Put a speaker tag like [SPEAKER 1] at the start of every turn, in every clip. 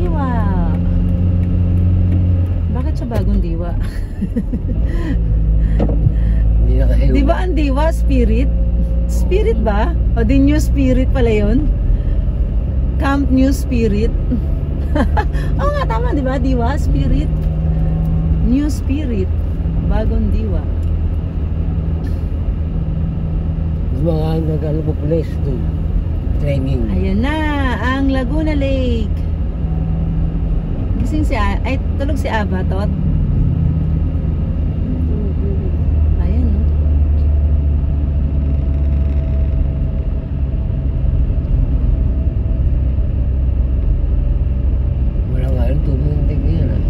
[SPEAKER 1] diwa. Bakit siya bagong diwa?
[SPEAKER 2] Hindi na kayo.
[SPEAKER 1] Di ba ang diwa? Spirit? Spirit ba? O di New Spirit pala yun? Camp New Spirit. Oo nga, tama di ba? Diwa, Spirit. New Spirit. Bagong diwa.
[SPEAKER 2] Mga nag-ano po police doon. Training.
[SPEAKER 1] Ayan na, ang Laguna Lake. Gising si ay tulog si Aba, Tot. Ayan, no?
[SPEAKER 2] Wala nga yun, tumunting yan ah.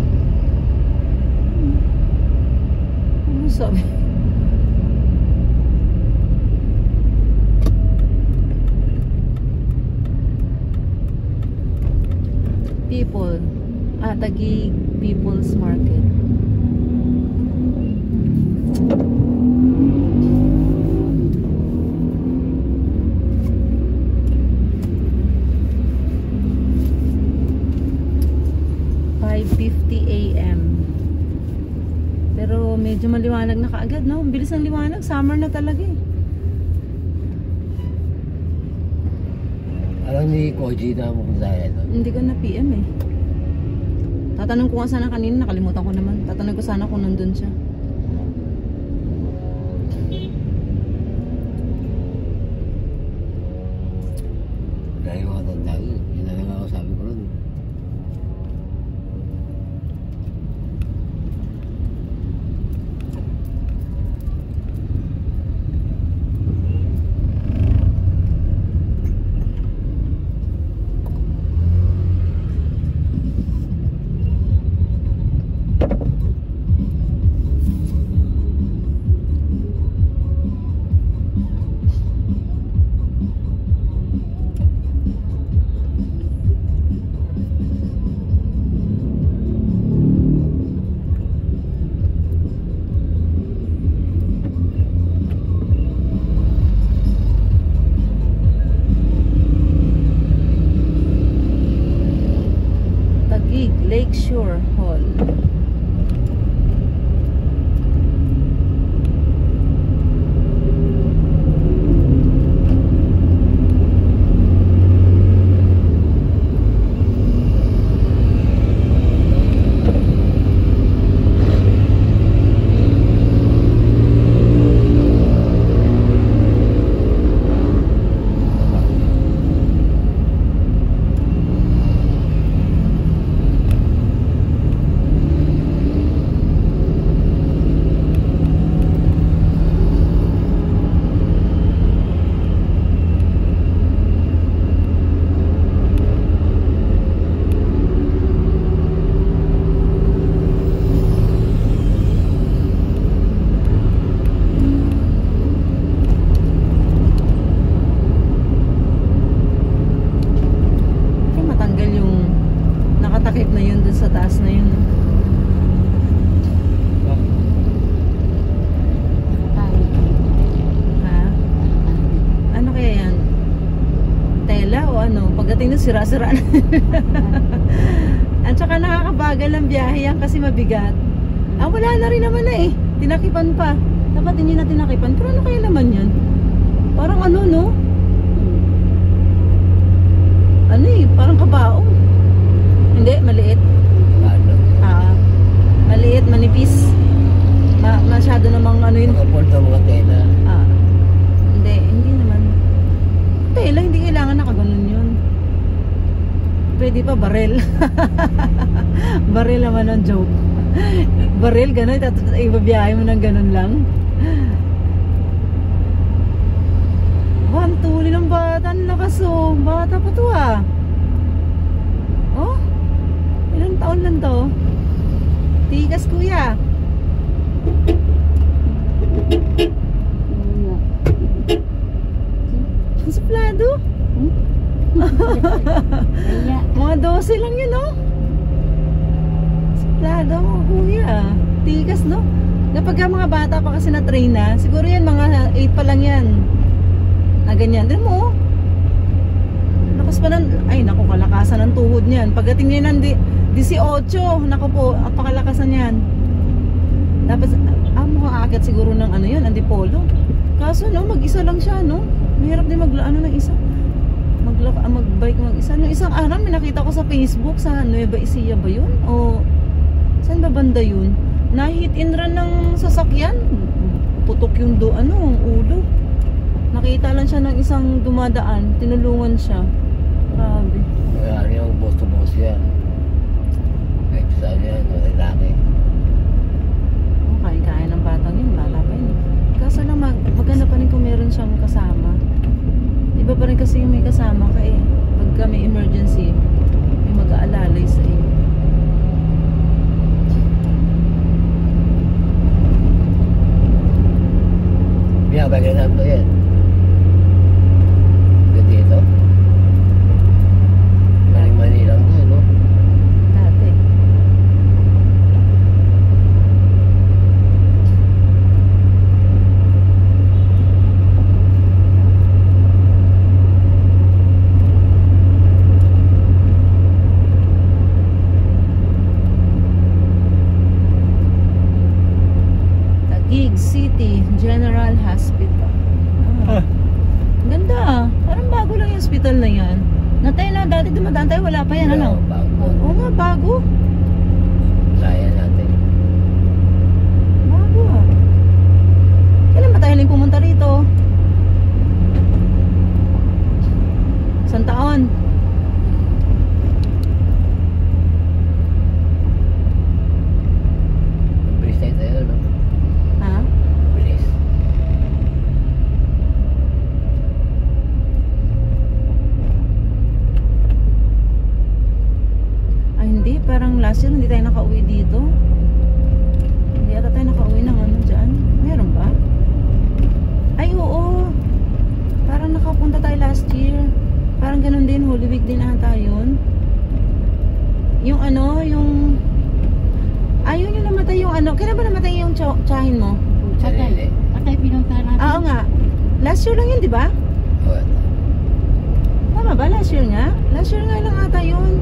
[SPEAKER 1] Ano sabi? People. Taguig People's Market. AM. Pero medyo maliwanag na kaagad, no? Ang bilis ng liwanag. Summer na talaga eh.
[SPEAKER 2] Alam ni Koji na mo kung saan ito.
[SPEAKER 1] Hindi ko na PM eh. Tatanong ko nga sana kanina, nakalimutan ko naman. Tatanong ko sana kung nandun siya.
[SPEAKER 2] Dahil mga tanda yun. Yun na lang ako sabi ko rin. Lakeshore Hall. Sira-sira na. At saka nakakabagal ang biyahe yan kasi mabigat. Wala na rin naman na eh. Tinakipan pa. Dapat hindi na tinakipan. Pero ano kaya naman yan? Parang ano, no? Ano eh, parang kabaong. Hindi, maliit. Maliit, manipis. Masyado namang ano yun. Mga porta, mga tela.
[SPEAKER 1] Hindi naman. Tela, hindi kailangan nakaganon yun. Pwede pa barel. Barel naman ang joke. Barel, gano'n. Ibabiyahe mo ng gano'n lang. Ang tuli ng bata. Ang lakas oh. Bata pa to ah. Oh? Ilang taon lang to? Tigas kuya. Ang suplado. Mga 12 lang yun, no? Suplado mo, kuya. Tigas, no? Kapag mga bata pa kasi na-train na, siguro yan, mga 8 pa lang yan. Na ganyan. Din mo, Lakas pa ng, ay naku, kalakasan ng tuhod niyan. Pagdating niya ng 18, naku po, apakalakasan niyan. Tapos, mukhang aakyat siguro ng ano yun, Antipolo. Kaso no, mag-isa lang siya, no? Mahirap din ng isa. Mag-bike mag-isa. Nung isang araw, may nakita ko sa Facebook, sa Nueva Ecija ba yun? O, saan ba banda yun? Na-hit and run ng sasakyan. Putok yung ulo. Nakita lang siya ng isang dumadaan, tinulungan siya. Grabe.
[SPEAKER 3] Wala yung boss-to-boss yan. Kahit saan yan, lalaki.
[SPEAKER 1] Kain-kain ng batang yun, bata pa yun. Kaso lang maganda pa rin kung meron siyang kasama. Iba pa rin kasi yung may kasama ka eh. Pagka may emergency, may mag-aalalay sa iyo.
[SPEAKER 3] Binabagay namin to yan. Dito. Mani lang to, no?
[SPEAKER 1] Dati. Taguig City General Hospital. Ganda ah. Parang bago lang yung hospital na yan. Natay na, dati dumadaan tayo, wala pa yan, ano?
[SPEAKER 3] Bago.
[SPEAKER 1] Oo nga, bago.
[SPEAKER 3] Kaya natin.
[SPEAKER 1] Bago ah. Kailan ba tayo huling pumunta rito? Isang taon.
[SPEAKER 3] Bilis tayo, no?
[SPEAKER 1] Ha?
[SPEAKER 3] Bilis.
[SPEAKER 1] Ay hindi, parang last year hindi tayo nakauwi dito. Hindi ata tayo nakauwi ng ano dyan. Meron ba? Ay oo. Parang nakapunta tayo last year. Parang ganun din, Holy Week din ata yun. Yung ano, yung... Ayun yung namatay yung ano. Kailan ba namatay yung tsahin mo?
[SPEAKER 3] Sarili.
[SPEAKER 2] Patay pinunta natin.
[SPEAKER 1] Oo nga. Last year lang yun, di ba?
[SPEAKER 3] Oo.
[SPEAKER 1] Tama ba? Last year nga? Last year nga lang ata yun.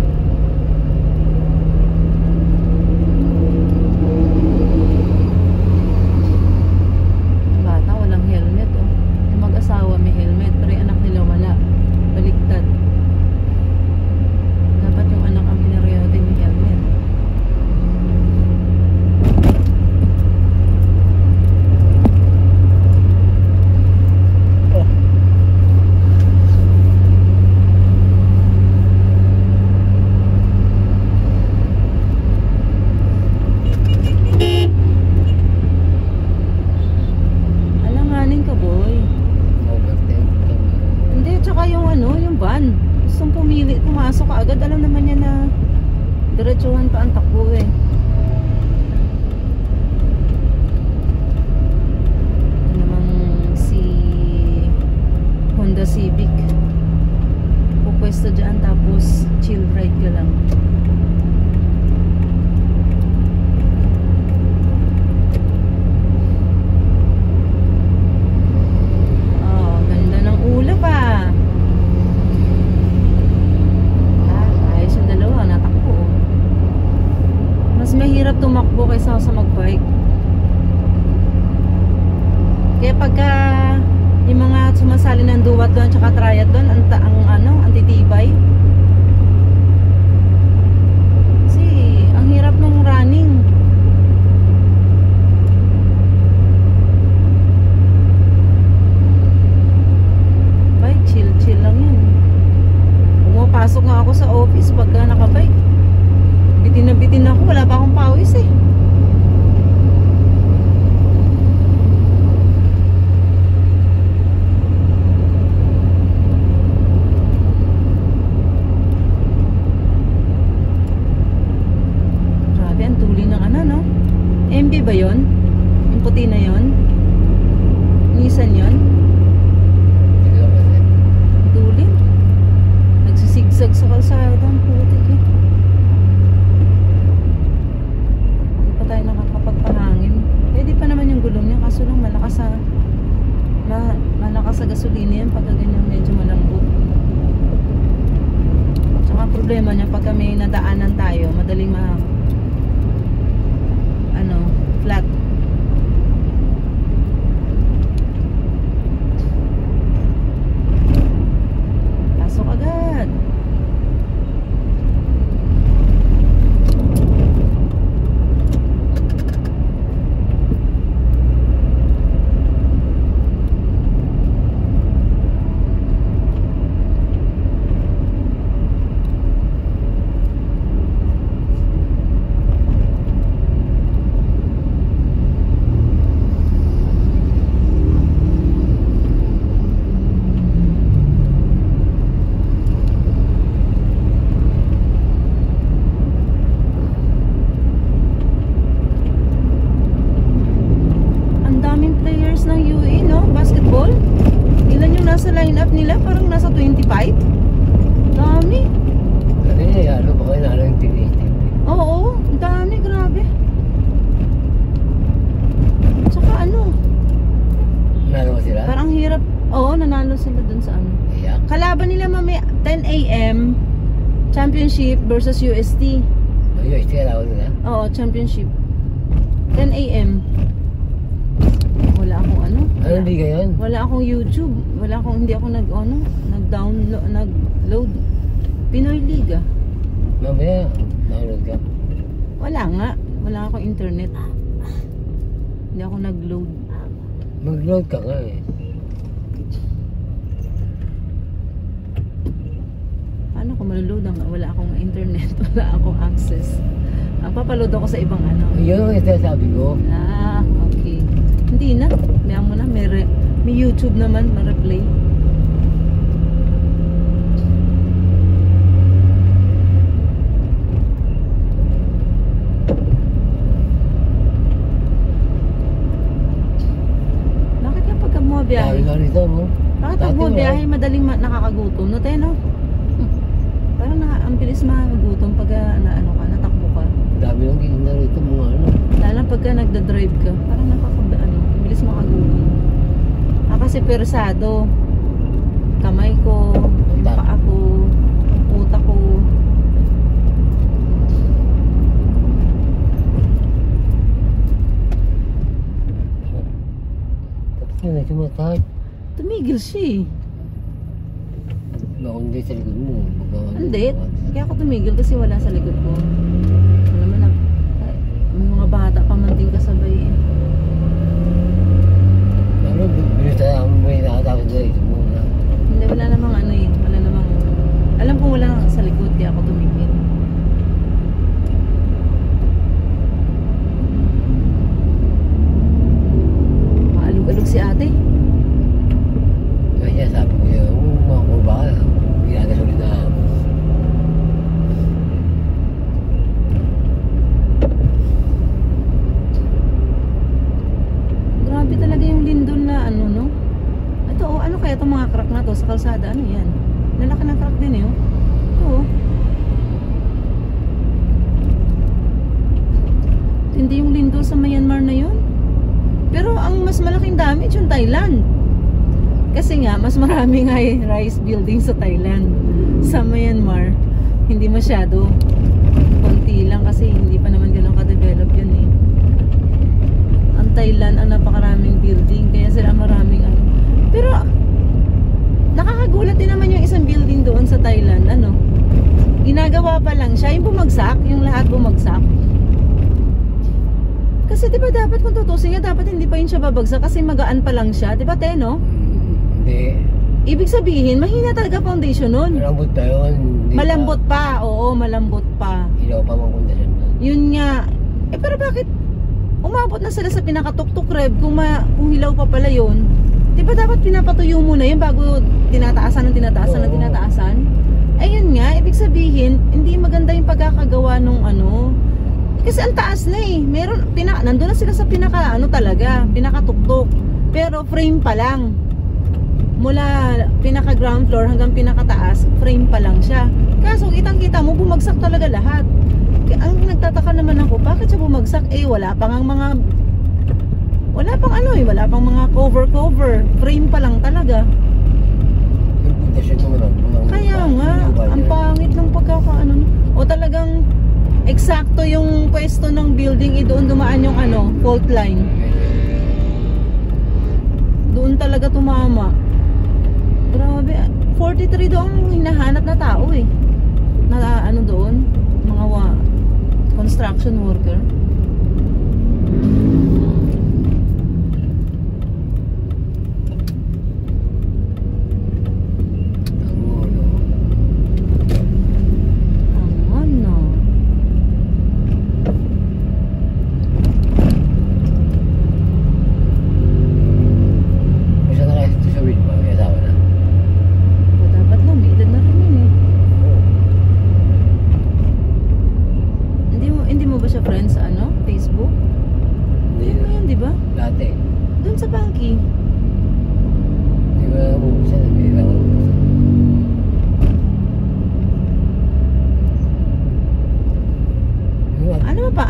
[SPEAKER 1] Bata, walang helmet oh. Yung mag-asawa may helmet, pero yung anak nila wala. Baliktad. Dapat yung anak ang pinariote may helmet. Alanganin ka, boy.
[SPEAKER 3] Overtake.
[SPEAKER 1] Hindi, tsaka yung ano, yung van. Gustong pumili, pumasok ka agad. Alam naman niya na diretsuhan pa ang takbo eh. Ito namang si Honda Civic. Pupwesto dyan tapos chill ride ka lang. Oh, ganda ng ulap ah. Ayos yung dalawa, natakbo. Mas mahirap tumakbo kaysa sa magbike. Kaya pagka yung mga sumasali ng duathlon tsaka triathlon, ang titibay. problema niya pagka may nadaanan tayo, madaling flat. Pasok agad. Ng UE, no? Basketball. Ilan yung nasa lineup nila? Parang nasa 25. Dami.
[SPEAKER 3] Kanina yalo, baka inalo yung tinitin.
[SPEAKER 1] Oo, dami, grabe. Tsaka
[SPEAKER 3] Nalo ba sila?
[SPEAKER 1] parang hirap. Oo, nanalo sila dun sa
[SPEAKER 3] Iyak.
[SPEAKER 1] Kalaban nila mamaya 10 AM championship versus UST.
[SPEAKER 3] Ayun, ito yalaw nila.
[SPEAKER 1] Oo, championship 10 AM. Wala akong
[SPEAKER 3] Anong liga yun?
[SPEAKER 1] Wala akong YouTube. Hindi ako nag-load. Pinoy Liga.
[SPEAKER 3] Mamaya, download ka.
[SPEAKER 1] Wala nga. Wala akong internet. Hindi ako nag-load.
[SPEAKER 3] Mag-load ka nga eh.
[SPEAKER 1] Paano ko maloload? Wala akong internet. Wala akong access. Papaload ako sa ibang
[SPEAKER 3] Yun ang sabi ko.
[SPEAKER 1] Okay. Hindi na. Maya mo na. May YouTube naman. Ma-replay. Bakit lang pagka bumabiyahe?
[SPEAKER 3] Dami ka rito, no?
[SPEAKER 1] Bakit pag
[SPEAKER 3] Dati
[SPEAKER 1] bumabiyahe madaling nakakagutom? No, Teno? Parang ang bilis makagutom pag natakbo ka.
[SPEAKER 3] Dami lang gina rito mga
[SPEAKER 1] Lalo pagka nagda-drive ka, parang ang bilis makagutom. Kasi persado. Kamay ko, yung paa ko, utak ko.
[SPEAKER 3] Tapos yun, sumatahit.
[SPEAKER 1] Tumigil siya eh.
[SPEAKER 3] Hindi sa likod mo.
[SPEAKER 1] Hindi. Kaya ako tumigil kasi wala sa likod ko. Alam mo na, may mga bata pa man din kasabay eh.
[SPEAKER 3] Ano, binutaya mo may nakatapos na rito muna.
[SPEAKER 1] Hindi, wala namang wala namang, alam ko wala sa likod kaya ako tumigil. Maalog-alog si ate.
[SPEAKER 3] Kaya sabi ko yun, mga kurba ka na. Ginagasolid na.
[SPEAKER 1] Grabe talaga yung lindol na no? Ito ano kaya itong mga crack na to sa kalsada? Ano yan? Lalaki ng crack din eh oh. Ito hindi yung lindol sa Myanmar na yun. Pero ang mas malaking damage yung Thailand. Kasi nga, mas maraming high-rise building sa Thailand. Sa Myanmar, hindi masyado. Konti lang kasi hindi pa naman ganun ka-develop yun eh. Ang Thailand, ang napakaraming building. Kaya sila maraming Pero, nakakagulat din naman yung isang building doon sa Thailand. Ginagawa pa lang siya. Yung bumagsak, yung lahat bumagsak. Kasi diba dapat kung tutusin niya, dapat hindi pa yun siya babagsak kasi magaan pa lang siya. Diba Teno?
[SPEAKER 3] Hindi.
[SPEAKER 1] Ibig sabihin, mahina talaga foundation nun.
[SPEAKER 3] Malambot pa yun.
[SPEAKER 1] Malambot pa, oo, malambot pa.
[SPEAKER 3] Ilaw pa mga kondisyon nun.
[SPEAKER 1] Yun nga. Pero bakit umabot na sila sa pinakatuktok reb kung hilaw pa pala yun? Diba dapat pinapatuyo muna yun bago tinataasan ng tinataasan? Ayun nga, ibig sabihin, hindi maganda yung pagkakagawa nung kasi ang taas na eh. Nandun na sila sa pinakatuktok. Pero frame pa lang. Mula pinaka ground floor hanggang pinakataas, frame pa lang siya. Kaso kitang-kita mo bumagsak talaga lahat. Ang nagtataka naman ako, bakit siya bumagsak? Wala pang mga cover. Frame pa lang talaga.
[SPEAKER 3] Yung kondisyon naman.
[SPEAKER 1] Kaya nga, ang pangit ng pagkakaano eksakto yung pwesto ng building, doon dumaan yung ano, fault line. Doon talaga tumama. Grabe, 43 doon ang hinahanap na tao eh. Na ano doon, mga construction worker.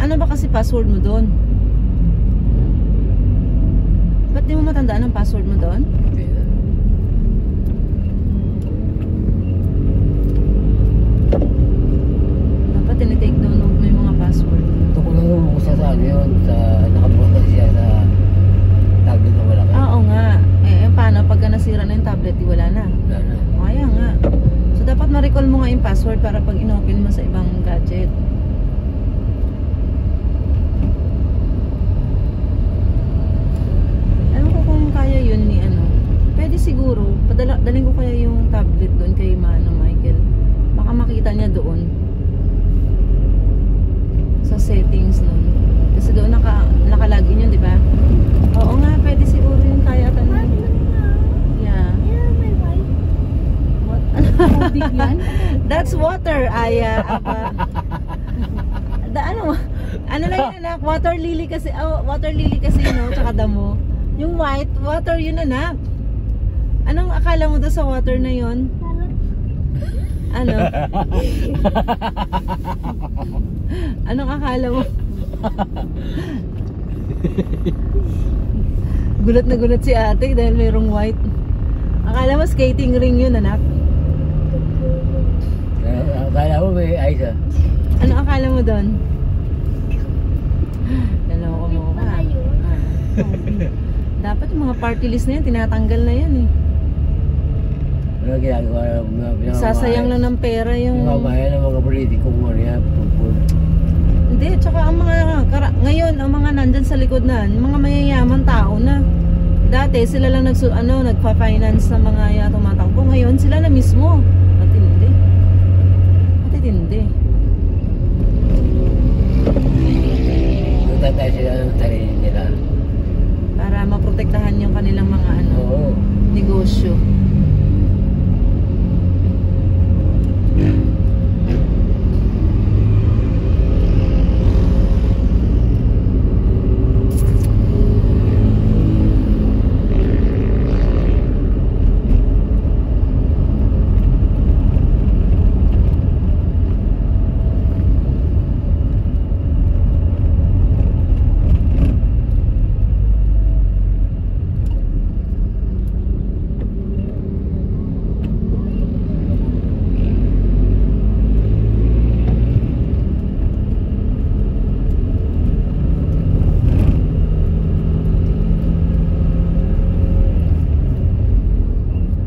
[SPEAKER 1] Ano ba kasi password mo doon? Ba't di mo matandaan ang password mo doon? Dapat tinitake down mo yung mga password.
[SPEAKER 3] Ito ko lang yung sa ano yun, sa nakabukas siya sa tablet na wala ka.
[SPEAKER 1] Oo nga. Paano pagka nasira na yung tablet, di wala na?
[SPEAKER 3] Wala na.
[SPEAKER 1] Kaya nga. So dapat ma-recall mo nga yung password para pag in-open mo sa ibang gadget. Kaya yun ni ano. Pwede siguro, daling ko kaya yung tablet doon kay Michael. Baka makita niya doon. Sa settings nun. Kasi doon nakalagin yun, di ba? Oo nga, pwede siguro yun kaya tanong. Yeah.
[SPEAKER 2] Yeah, my wife.
[SPEAKER 1] What?
[SPEAKER 2] Tubig yan?
[SPEAKER 1] That's water, Aya. Ano lang yun anak? Water lily kasi yun, no? Tsaka damo. Yung white, water yun anak. Anong akala mo doon sa water na yun? Ano? Anong akala mo? Gulat na gulat si ate dahil mayroong white. Akala mo skating ring yun anak?
[SPEAKER 3] Akala mo may ice ah.
[SPEAKER 1] Ano akala mo doon? Dalawa mo ka. Dapat yung mga party list na yan, tinatanggal na yan eh.
[SPEAKER 3] Ano ginagawa?
[SPEAKER 1] Sasayang lang ng pera yung...
[SPEAKER 3] Yung kabayan ng mga politikong ano yan, pupul.
[SPEAKER 1] Hindi, tsaka ang mga... Ngayon, ang mga nandyan sa likod na, yung mga mayayaman tao na. Dati, sila lang nagpa-finance ng mga tumatangko. Ngayon, sila na mismo. Matindi. Matindi.
[SPEAKER 3] Tatay sila ng sarili nila.
[SPEAKER 1] Para maprotektahan yung kanilang mga negosyo.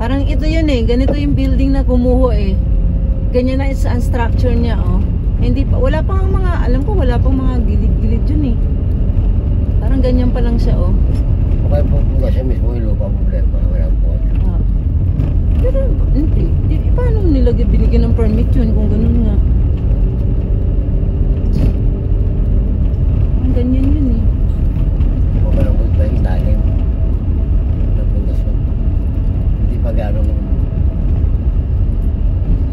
[SPEAKER 1] Parang ito yun eh, ganito yung building na kumuho eh. Ganyan na ang structure niya oh. Hindi pa, wala pang mga, alam ko wala pang mga gilid-gilid yun eh. Parang ganyan pa lang siya oh.
[SPEAKER 3] Okay po siya mismo yung lupa problema, walang po.
[SPEAKER 1] Pero hindi, paano nila binigyan ng permit yun kung ganun nga? Ang ganyan yun eh.
[SPEAKER 3] Walang po ba yung talim? Pag-arong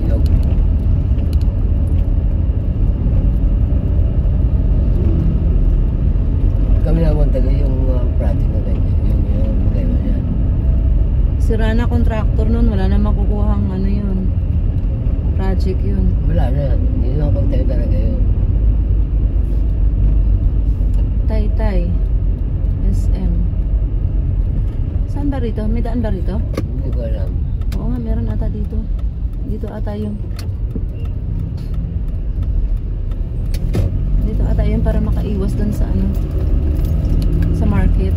[SPEAKER 3] ilog. Kami naman taga yung project na ganyan, yung problema niya.
[SPEAKER 1] Sira na contractor nun, wala na makukuhang ano yun, project yun.
[SPEAKER 3] Wala na, hindi na pagtayo talaga yun.
[SPEAKER 1] Taytay SM. Saan ba rito? May daan ba rito?
[SPEAKER 3] Hindi ko alam.
[SPEAKER 1] Oo nga, meron ata dito. Dito ata yung Dito ata yun para makaiwas dun sa ano, sa market.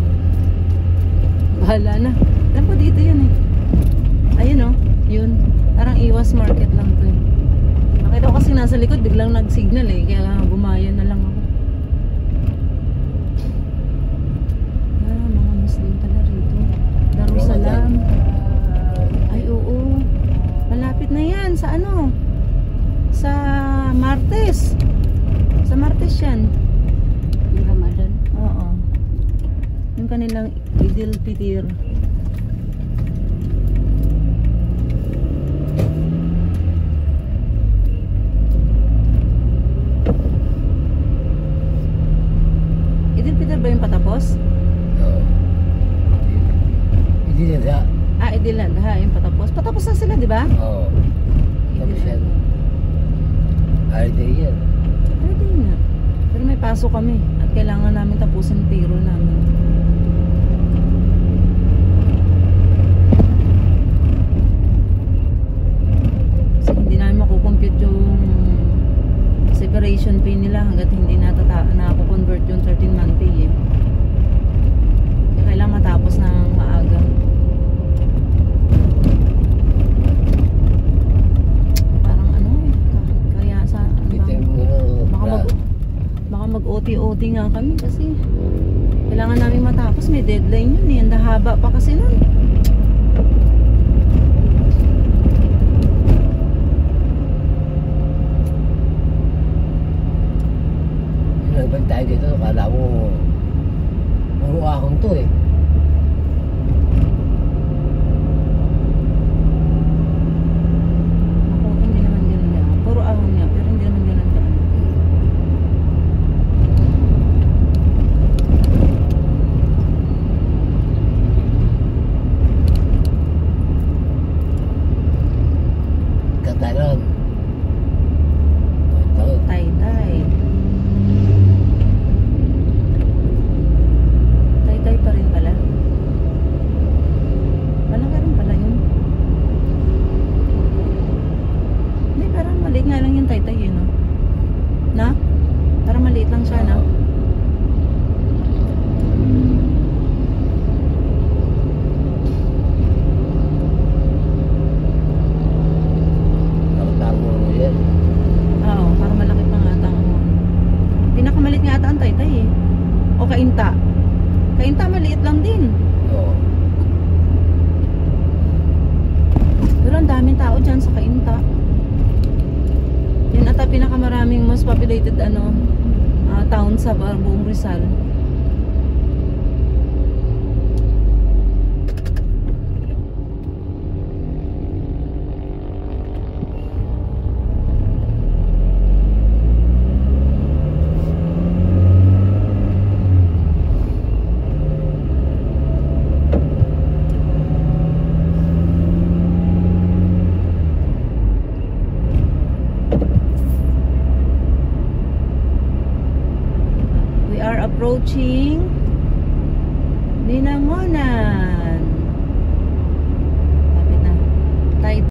[SPEAKER 1] Bahala na. Alam ko dito yun eh. Ayun oh, yun. Parang iwas market lang to eh. Nakita ko kasi nasa likod, biglang nag-signal eh. Kaya gumaya na lang ako. Ah, mga Muslim pala rito. Darussalam. Ay oo. Malapit na yan. Sa ano? Sa Martes. Sa Martes yan.
[SPEAKER 2] Yung Ramadan.
[SPEAKER 1] Oo. Yung kanilang Idil Fitir. Idil Fitir ba yung patapos?
[SPEAKER 3] Oo. Hindi na siya.
[SPEAKER 1] Ah, Idil Adha yung patapos. Patapos na sila, di ba?
[SPEAKER 3] Oo. Tapos
[SPEAKER 1] Idil
[SPEAKER 3] yan.
[SPEAKER 1] Adha.
[SPEAKER 3] Holiday yan.
[SPEAKER 1] Pwede nga. Pero may pasok kami at kailangan namin tapusin payroll namin. Kasi hindi namin makukompute yung separation pay nila hanggat hindi nako-convert yung 13-month pay eh. Kaya kailangan matapos ng maaga. Parang ano eh. Kaya sa
[SPEAKER 3] Ito yung mga
[SPEAKER 1] baka mag-OT-OT nga kami kasi kailangan namin matapos. May deadline yun eh. Ang haba pa kasi nun.
[SPEAKER 3] nagbalik tayo dito. Kala mo puro ahon to eh.
[SPEAKER 1] Ako, hindi naman ganun lang. Puro ahon nga, pero hindi naman ganun lang.
[SPEAKER 3] Katanon. Ito.
[SPEAKER 1] Tay-tay. Tay-tay pa rin pala. Malaki rin pala yun. Hindi, parang maliit nga lang yung tay-tay yun, no? Na? Parang maliit lang siya, no?
[SPEAKER 3] Nakatago mo yan.
[SPEAKER 1] Oo, parang malaki pa nga ata ang ano. Pinakamalit nga ata ang tay-tay eh. O kainta. Kainta maliit lang din.
[SPEAKER 3] Oo.
[SPEAKER 1] Pero ang daming tao dyan sa kainta. Yan ata pinakamaraming most populated town sa buong Rizal. We are approaching Binangonan.